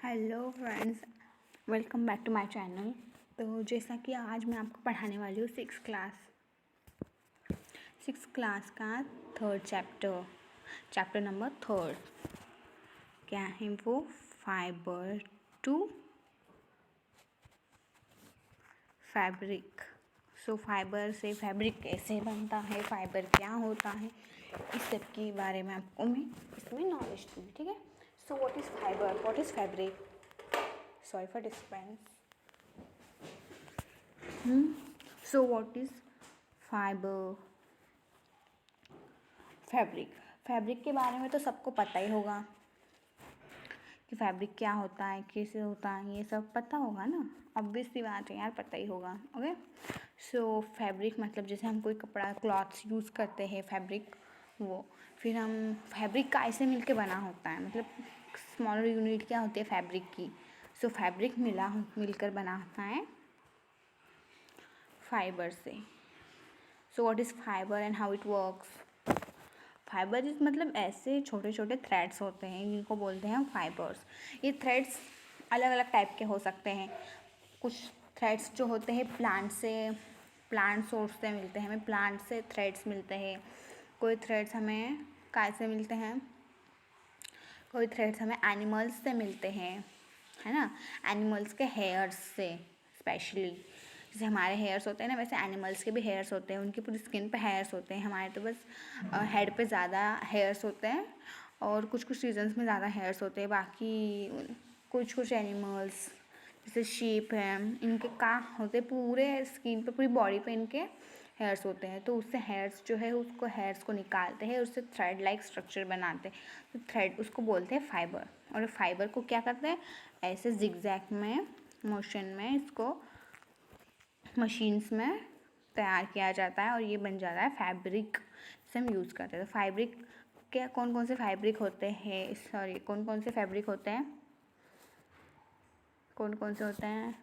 Hello friends, welcome back to my channel. तो जैसा कि आज मैं आपको पढ़ाने वाली हूँ सिक्स क्लास का थर्ड चैप्टर नंबर 3। क्या है वो? Fibre to fabric. So fibre से फैब्रिक कैसे बनता है, फाइबर क्या होता है, इस सब के बारे में आपको मैं इसमें नॉलेज दूँगी। ठीक है। So what is fibre, what is fabric? Sorry for disturbance. So what is fibre? Fabric के बारे में तो सबको पता ही होगा कि फैब्रिक क्या होता है, कैसे होता है, ये सब पता होगा ना। ऑब्वियस सी बात है यार, पता ही होगा। ओके। सो फैब्रिक मतलब जैसे हम कोई कपड़ा क्लॉथ्स यूज़ करते हैं, फैब्रिक वो फिर हम फैब्रिक का ऐसे मिलके बना होता है, मतलब स्मॉलर यूनिट क्या होती है फैब्रिक की। सो फैब्रिक मिलकर बना होता है फाइबर से। So what is fibre and how it works? Fibre is मतलब ऐसे छोटे छोटे थ्रेड्स होते हैं जिनको बोलते हैं हम फाइबर्स। ये थ्रेड्स अलग अलग टाइप के हो सकते हैं। कुछ थ्रेड्स जो होते हैं प्लांट सोर्स से मिलते हैं, हमें प्लांट से थ्रेड्स मिलते हैं। कोई थ्रेड्स हमें काय से मिलते हैं, कोई थ्रेड्स हमें एनिमल्स से मिलते हैं, है ना। एनिमल्स के हेयर्स से स्पेशली, जैसे हमारे हेयर्स होते हैं ना, वैसे एनिमल्स के भी हेयर्स होते हैं। उनकी पूरी स्किन पे हेयर्स होते हैं, हमारे तो बस हेड पे ज़्यादा हेयर्स होते हैं और कुछ कुछ सीजन्स में ज़्यादा हेयर्स होते हैं। बाकी कुछ कुछ एनिमल्स जैसे शीप है, इनके का होते पूरे स्किन पे, पूरी बॉडी पे इनके हेयर्स होते हैं। तो उससे हेयर्स जो है उसको हेयर्स को निकालते हैं, उससे थ्रेड लाइक स्ट्रक्चर बनाते हैं। तो थ्रेड उसको बोलते हैं फाइबर। और फाइबर को क्या करते हैं, ऐसे जिगजैग में मोशन में इसको मशीन्स में तैयार किया जाता है और ये बन जाता है फैब्रिक, जिसे हम यूज़ करते हैं। तो फैब्रिक क्या, कौन कौन से फैब्रिक होते हैं, कौन कौन से फैब्रिक होते हैं, कौन कौन से होते हैं?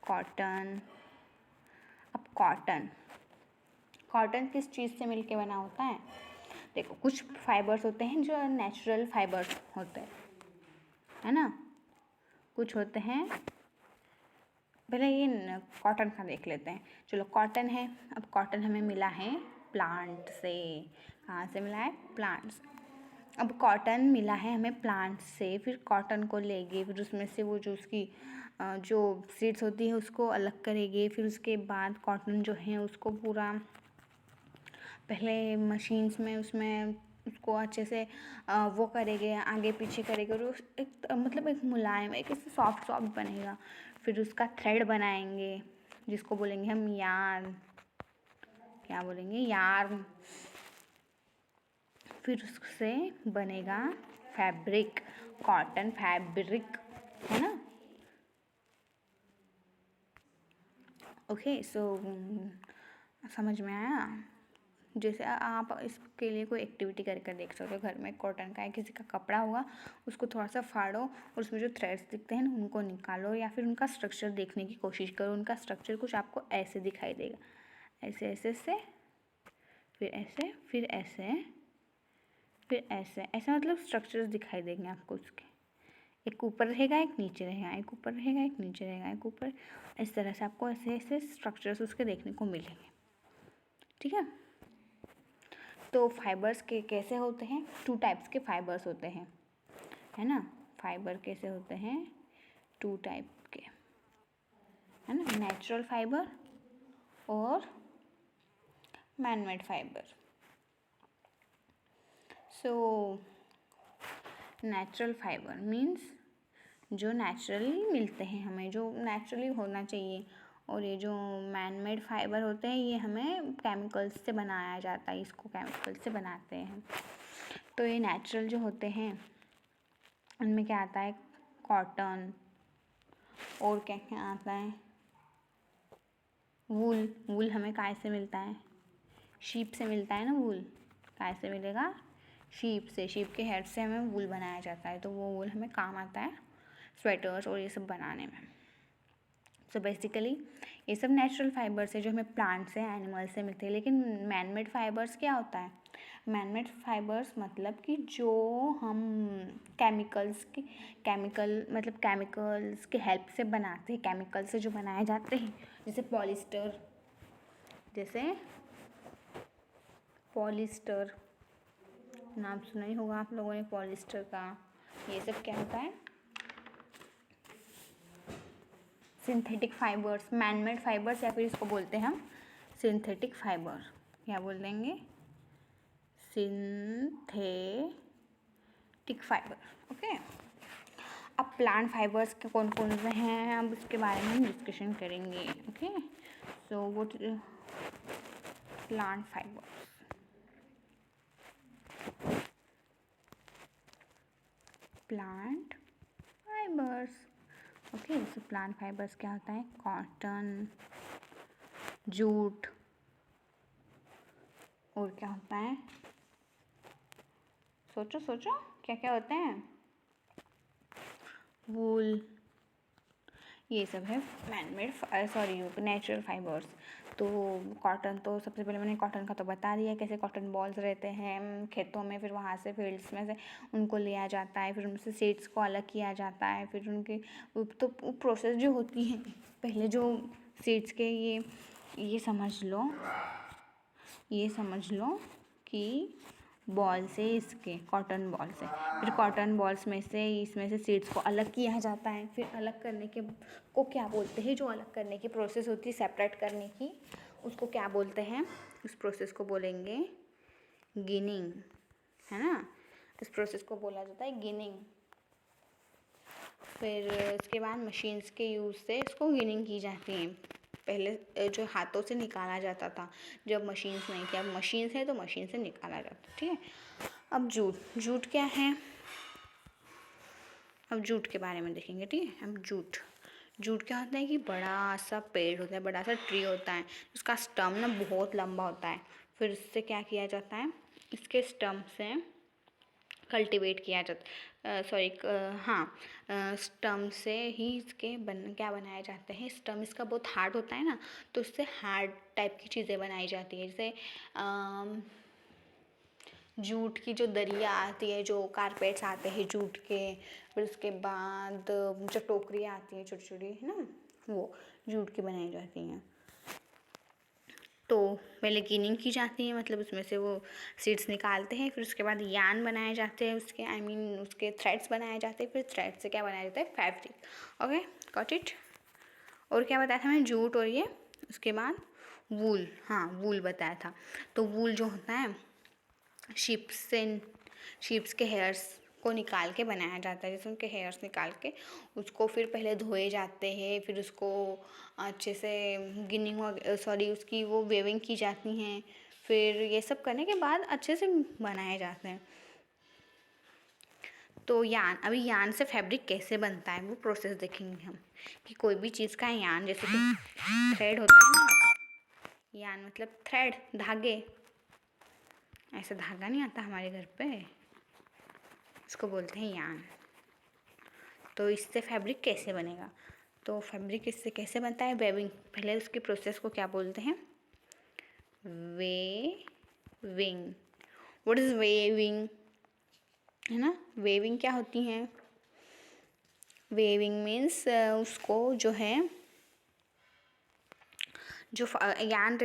कॉटन। अब कॉटन किस चीज़ से मिलके बना होता है? देखो, कुछ फाइबर्स होते हैं जो नेचुरल फाइबर्स होते हैं, है ना। कुछ होते हैं, पहले ये कॉटन का देख लेते हैं। चलो, कॉटन है। अब कॉटन हमें मिला है प्लांट से। कहाँ से मिला है? प्लांट से। अब कॉटन मिला है हमें प्लांट से, फिर कॉटन को लेंगे, फिर उसमें से वो जो उसकी जो सीड्स होती है उसको अलग करेंगे। फिर उसके बाद कॉटन जो है उसको पूरा पहले मशीन्स में उसमें उसको अच्छे से वो करेंगे, आगे पीछे करेंगे और एक मतलब एक मुलायम, एक सॉफ्ट बनेगा। फिर उसका थ्रेड बनाएंगे जिसको बोलेंगे हम यार्न। क्या बोलेंगे? यार्न। फिर उससे बनेगा फैब्रिक, कॉटन फैब्रिक, है ना। ओके। सो समझ में आया? जैसे आप इसके लिए कोई एक्टिविटी करके देख सकते हो। घर में कॉटन का है, किसी का कपड़ा होगा, उसको थोड़ा सा फाड़ो और उसमें जो थ्रेड्स दिखते हैं ना उनको निकालो, या फिर उनका स्ट्रक्चर देखने की कोशिश करो। उनका स्ट्रक्चर कुछ आपको ऐसे दिखाई देगा, ऐसे ऐसे से, फिर ऐसे, फिर ऐसे, फिर ऐसे, ऐसा मतलब स्ट्रक्चर्स दिखाई देंगे आपको उसके। एक ऊपर रहेगा, एक नीचे रहेगा, एक ऊपर रहेगा, एक नीचे रहेगा, एक ऊपर, इस तरह से आपको ऐसे ऐसे स्ट्रक्चर्स उसके देखने को मिलेंगे। ठीक है। तो फाइबर्स के कैसे होते हैं? 2 टाइप्स के फाइबर्स होते हैं, है ना। फाइबर कैसे होते हैं? 2 टाइप के, है ना। नेचुरल फाइबर और manmade fibre. So natural fibre means जो नेचुरली मिलते हैं हमें, जो नेचुरली होना चाहिए। और ये जो मैनमेड फाइबर होते हैं ये हमें केमिकल्स से बनाया जाता है, इसको केमिकल्स से बनाते हैं। तो ये नेचुरल जो होते हैं उनमें क्या आता है? कॉटन। और क्या क्या आता है? वूल हमें काय से मिलता है? शीप से मिलता है ना वूल। काय से मिलेगा? शीप से। शीप के हेड से हमें वूल बनाया जाता है, तो वो वूल हमें काम आता है स्वेटर्स और ये सब बनाने में। सो बेसिकली ये सब नेचुरल फाइबर्स है जो हमें प्लांट से एनिमल से मिलते हैं। लेकिन मैन मेड फाइबर्स क्या होता है? मैन मेड फाइबर्स मतलब कि जो हम केमिकल्स के हेल्प से बनाते हैं, केमिकल से जो बनाए जाते हैं, जैसे पॉलिस्टर नाम सुना ही होगा आप लोगों ने पॉलिस्टर का। ये सब क्या होता है? Synthetic fibres, man made fibres, या फिर इसको बोलते हैं हम सिंथेटिक फाइबर। क्या बोल देंगे? Synthetic fibre. ओके, अब प्लांट फाइबर्स के कौन कौन से हैं, अब उसके बारे में हम डिस्कशन करेंगे। Okay, so what plant fibres. Plant fibres, okay, so plant fibres क्या होता है? कॉटन, जूट, और क्या होता है? सोचो सोचो, क्या क्या होते हैं? वूल, ये सब है नेचुरल फाइबर्स। तो कॉटन, तो सबसे पहले मैंने कॉटन का तो बता दिया, कैसे कॉटन बॉल्स रहते हैं खेतों में, फिर वहाँ से फील्ड्स में से उनको लिया जाता है, फिर उनसे सीड्स को अलग किया जाता है, फिर उनकी तो प्रोसेस जो होती है, पहले जो सीड्स के ये समझ लो कि बॉल से, इसके कॉटन बॉल से, फिर कॉटन बॉल्स में से इसमें से सीड्स को अलग किया जाता है। फिर अलग करने के को क्या बोलते हैं? जो अलग करने की प्रोसेस होती है, सेपरेट करने की, उसको क्या बोलते हैं? उस प्रोसेस को बोलेंगे गिनिंग, है ना? इस प्रोसेस को बोला जाता है गिनिंग। फिर इसके बाद मशीन्स के यूज़ से इसको गिनिंग की जाती है। पहले जो हाथों से निकाला जाता था, जब मशीन्स नहीं थी, अब मशीन्स है तो मशीन से निकाला जाता है। ठीक है, अब जूट क्या है? अब जूट के बारे में देखेंगे। ठीक है, अब जूट क्या होता है कि बड़ा सा पेड़ होता है, बड़ा सा ट्री होता है, उसका स्टम ना बहुत लंबा होता है। फिर उससे क्या किया जाता है? इसके स्टम से कल्टीवेट किया जाता, स्टम से ही इसके क्या बनाए जाते हैं? स्टम इसका बहुत हार्ड होता है ना, तो उससे हार्ड टाइप की चीज़ें बनाई जाती है, जैसे जूट की जो दरिया आती है, जो कारपेट्स आते हैं जूट के, फिर उसके बाद जो टोकरियाँ आती हैं छोटी छोटी, है ना, वो जूट की बनाई जाती हैं। तो पहले गिनिंग की जाती है, मतलब उसमें से वो सीड्स निकालते हैं, फिर उसके बाद यार्न बनाए जाते हैं, उसके थ्रेड्स बनाए जाते हैं, फिर थ्रेड से क्या बनाया जाता है? फैब्रिक। Okay, got it. और क्या बताया था मैंने? जूट और ये, उसके बाद वूल, हाँ वूल बताया था। तो वूल जो होता है शीप्स के हेयर्स को निकाल के बनाया जाता है, जैसे उनके हेयर्स निकाल के उसको फिर पहले धोए जाते हैं, फिर उसको अच्छे से उसकी वो वेविंग की जाती हैं, फिर ये सब करने के बाद अच्छे से बनाए जाते हैं। तो अभी यार्न से फैब्रिक कैसे बनता है वो प्रोसेस देखेंगे हम, कि कोई भी चीज़ का यार्न, जैसे कि थ्रेड होता है ना, यार्न मतलब थ्रेड, धागे, ऐसा धागा नहीं आता हमारे घर पे, इसको बोलते हैं यार्न। तो इससे फैब्रिक कैसे बनेगा? तो फैब्रिक इससे कैसे बनता है? वेविंग, पहले उसकी प्रोसेस को क्या बोलते हैं? वेविंग। What is weaving? है ना, वेविंग क्या होती है? वेविंग मीन्स उसको जो है, जो यार्न,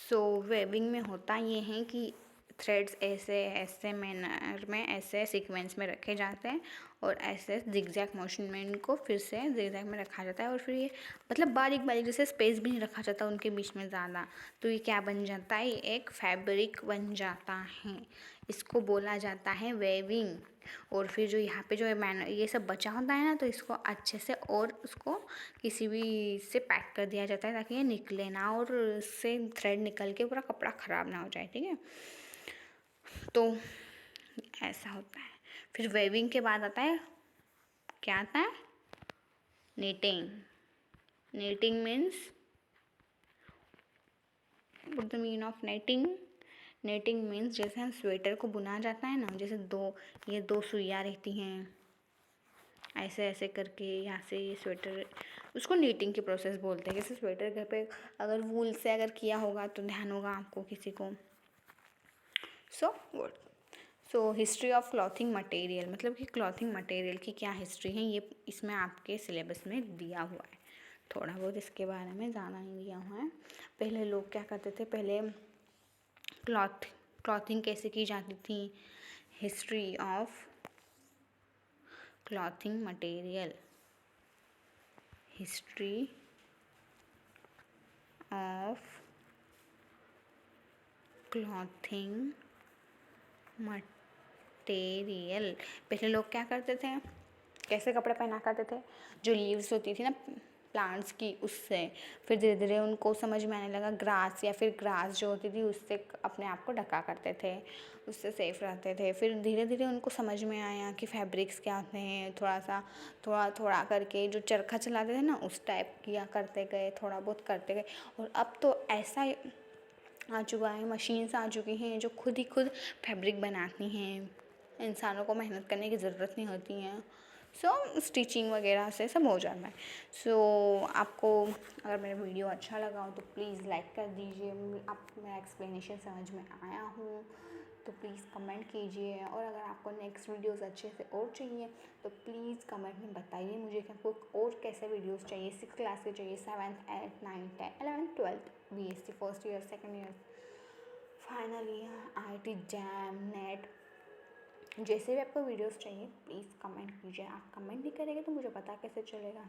सो वेविंग में होता ये है कि थ्रेड्स ऐसे ऐसे मैनर में, ऐसे सीक्वेंस में रखे जाते हैं, और ऐसे जिगजैग मोशन में इनको फिर से जिगजैग में रखा जाता है, और फिर ये मतलब बारीक बारीक, जैसे स्पेस भी नहीं रखा जाता उनके बीच में ज़्यादा, तो ये क्या बन जाता है? ये एक फैब्रिक बन जाता है, इसको बोला जाता है वेविंग। और फिर जो यहाँ पे जो ये सब बचा होता है ना, तो इसको अच्छे से और उसको किसी भी से पैक कर दिया जाता है, ताकि ये निकले ना, और इससे थ्रेड निकल के पूरा कपड़ा ख़राब ना हो जाए। ठीक है, तो ऐसा होता है। फिर वेविंग के बाद आता है, क्या आता है? Knitting. Knitting means, what the mean of netting? Netting means जैसे हम स्वेटर को बुना जाता है ना, जैसे दो सुइयाँ रहती हैं, ऐसे ऐसे करके यहाँ से ये स्वेटर, उसको नीटिंग की प्रोसेस बोलते हैं। जैसे स्वेटर घर पे अगर वूल से अगर किया होगा तो ध्यान होगा आपको किसी को। So good. So history of clothing material, मतलब कि क्लॉथिंग मटेरियल की क्या हिस्ट्री है, ये इसमें आपके सिलेबस में दिया हुआ है। थोड़ा बहुत इसके बारे में ज़्यादा नहीं दिया हुआ है। पहले लोग क्या करते थे, पहले क्लॉथिंग कैसे की जाती थी, history of clothing material, history of clothing material. पहले लोग क्या करते थे, कैसे कपड़े पहना करते थे, जो लीव्स होती थी ना प्लांट्स की, उससे। फिर धीरे धीरे उनको समझ में आने लगा ग्रास, या फिर ग्रास जो होती थी उससे अपने आप को ढका करते थे, उससे सेफ रहते थे। फिर धीरे धीरे उनको समझ में आया कि फैब्रिक्स क्या होते हैं, थोड़ा थोड़ा करके जो चरखा चलाते थे ना उस टाइप किया करते गए, थोड़ा बहुत करते गए। और अब तो ऐसा आ चुका है, मशीन्स आ चुकी हैं जो खुद ही खुद फैब्रिक बनाती हैं, इंसानों को मेहनत करने की ज़रूरत नहीं होती है। सो स्टिचिंग वगैरह से सब हो जाता है। सो आपको अगर मेरा वीडियो अच्छा लगा हो तो प्लीज़ लाइक कर दीजिए। आप मेरा एक्सप्लेनेशन समझ में आया हो तो प्लीज़ कमेंट कीजिए। और अगर आपको नेक्स्ट वीडियोस अच्छे से और चाहिए तो प्लीज़ कमेंट में बताइए मुझे कि आपको और कैसे वीडियोस चाहिए। 6th क्लास के चाहिए, 7th 8th 9th 10th 11th 12th BSc first year, second year, final year, IIT jam, net, जैसे भी आपको वीडियोस चाहिए प्लीज़ कमेंट कीजिए। आप कमेंट नहीं करेंगे तो मुझे पता कैसे चलेगा।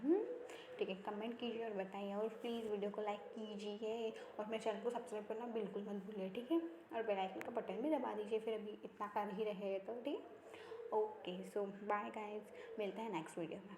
ठीक है, कमेंट कीजिए और बताइए। और प्लीज़ वीडियो को लाइक कीजिए और मेरे चैनल को सब्सक्राइब करना बिल्कुल मत भूलिए, ठीक है। और बेल आइकन का बटन भी दबा दीजिए, फिर अभी इतना कर ही रहे तो ठीक है। ओके, सो बाय गाइस, मिलते हैं नेक्स्ट वीडियो में।